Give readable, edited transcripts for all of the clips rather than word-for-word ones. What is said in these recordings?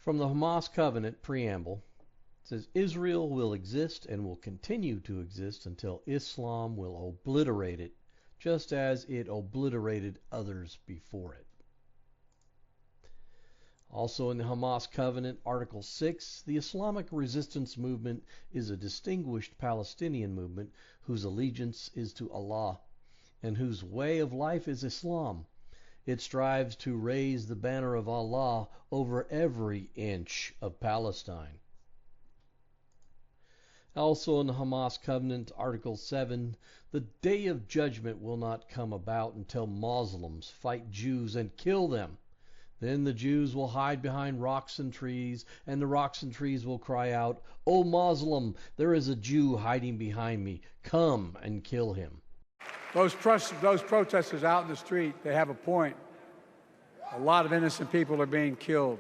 From the Hamas Covenant preamble, it says, Israel will exist and will continue to exist until Islam will obliterate it, just as it obliterated others before it. Also in the Hamas Covenant, Article 6, the Islamic resistance movement is a distinguished Palestinian movement whose allegiance is to Allah and whose way of life is Islam. It strives to raise the banner of Allah over every inch of Palestine. Also in the Hamas Covenant, Article 7, the day of judgment will not come about until Muslims fight Jews and kill them. Then the Jews will hide behind rocks and trees, and the rocks and trees will cry out, O Muslim, there is a Jew hiding behind me. Come and kill him. Those protesters out in the street, they have a point. A lot of innocent people are being killed.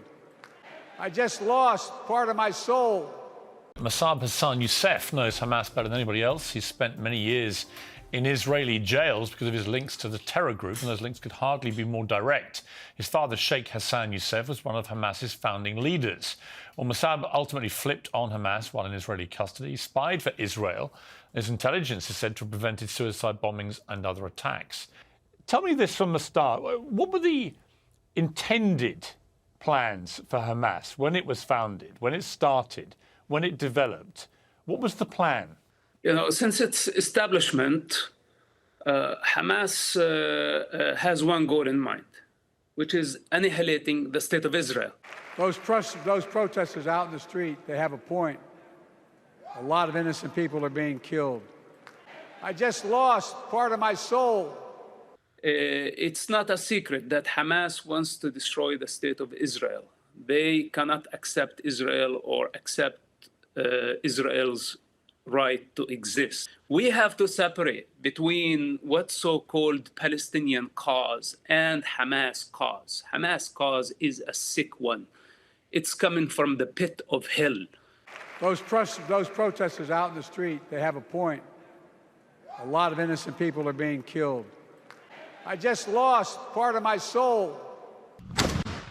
I just lost part of my soul. Mossab Hassan Youssef knows Hamas better than anybody else. He's spent many years in Israeli jails because of his links to the terror group, and those links could hardly be more direct. His father, Sheikh Hassan Youssef, was one of Hamas's founding leaders. Well, Mossab ultimately flipped on Hamas while in Israeli custody. He spied for Israel. His intelligence is said to have prevented suicide bombings and other attacks. Tell me this from the start. What were the intended plans for Hamas when it was founded, when it started, when it developed? What was the plan? You know, since its establishment, Hamas has one goal in mind, which is annihilating the state of Israel. Those protesters out in the street, they have a point. A lot of innocent people are being killed. I just lost part of my soul. It's not a secret that Hamas wants to destroy the state of Israel. They cannot accept Israel or accept Israel's right to exist. We have to separate between what's so-called Palestinian cause and Hamas cause. Hamas cause is a sick one. It's coming from the pit of hell. Those protesters out in the street, they have a point. A lot of innocent people are being killed. I just lost part of my soul.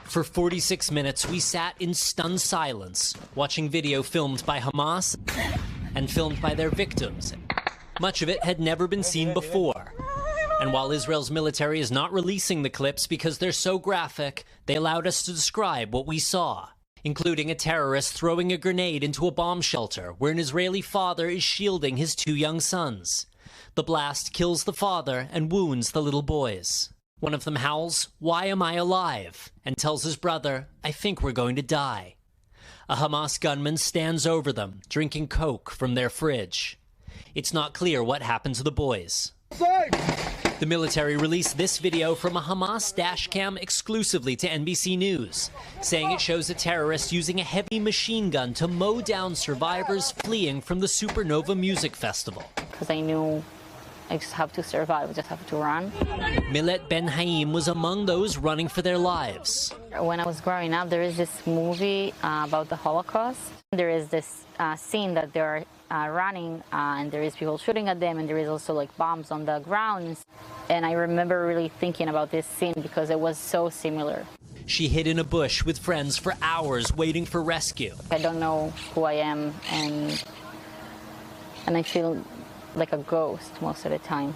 For 46 minutes, we sat in stunned silence, watching video filmed by Hamas and filmed by their victims. Much of it had never been seen before. And while Israel's military is not releasing the clips because they're so graphic, they allowed us to describe what we saw, including a terrorist throwing a grenade into a bomb shelter where an Israeli father is shielding his two young sons. The blast kills the father and wounds the little boys. One of them howls, "Why am I alive?" and tells his brother, "I think we're going to die." A Hamas gunman stands over them, drinking Coke from their fridge. It's not clear what happened to the boys. The military released this video from a Hamas dashcam exclusively to NBC News, saying it shows a terrorist using a heavy machine gun to mow down survivors fleeing from the Supernova Music Festival. Because I knew I just have to survive, I just have to run. Millet Ben Haim was among those running for their lives. When I was growing up, there is this movie about the Holocaust. There is this scene that they're running and there is people shooting at them, and there is also like bombs on the ground. And I remember really thinking about this scene because it was so similar. She hid in a bush with friends for hours waiting for rescue. I don't know who I am, and I feel like a ghost most of the time.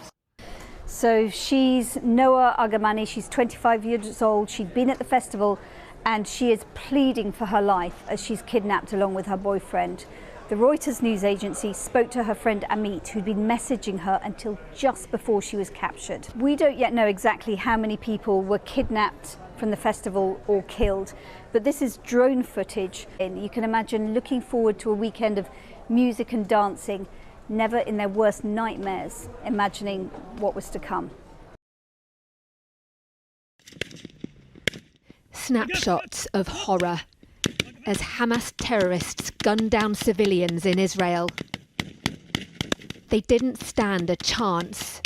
So she's Noah Argamani, she's 25 years old, she'd been at the festival, and she is pleading for her life as she's kidnapped along with her boyfriend. The Reuters news agency spoke to her friend Amit, who'd been messaging her until just before she was captured. We don't yet know exactly how many people were kidnapped from the festival or killed, but this is drone footage. And you can imagine looking forward to a weekend of music and dancing, never in their worst nightmares imagining what was to come. Snapshots of horror as Hamas terrorists gunned down civilians in Israel. They didn't stand a chance.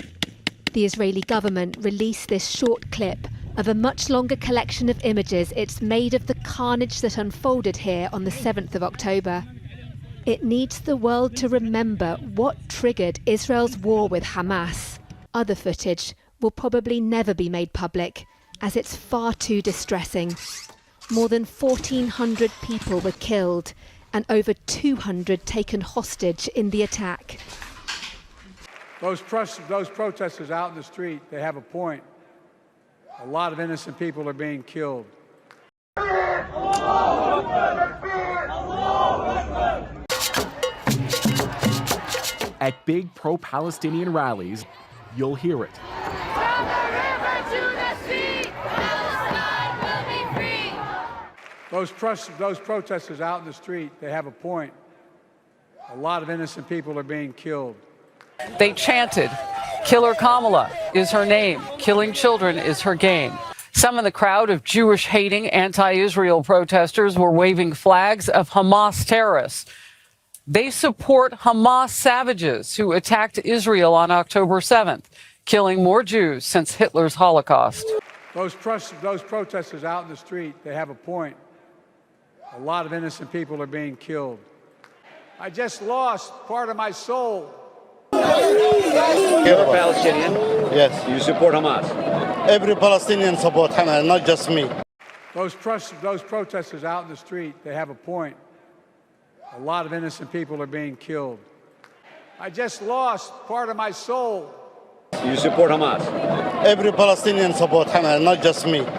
The Israeli government released this short clip of a much longer collection of images it's made of the carnage that unfolded here on the 7th of October. It needs the world to remember what triggered Israel's war with Hamas. Other footage will probably never be made public, as it's far too distressing. More than 1,400 people were killed and over 200 taken hostage in the attack. Those protesters out in the street, they have a point. A lot of innocent people are being killed. At big pro-Palestinian rallies, you'll hear it. From the river to the sea, Palestine will be free. Those protesters out in the street, they have a point. A lot of innocent people are being killed. They chanted, "Killer Kamala is her name. Killing children is her game." Some in the crowd of Jewish-hating anti-Israel protesters were waving flags of Hamas terrorists. They support Hamas savages who attacked Israel on October 7th, killing more Jews since Hitler's Holocaust. Those protesters out in the street, they have a point. A lot of innocent people are being killed. I just lost part of my soul. You're a Palestinian? Yes. You support Hamas? Every Palestinian support Hamas, not just me. Those protesters out in the street, they have a point. A lot of innocent people are being killed. I just lost part of my soul. You support Hamas? Every Palestinian support Hamas, not just me.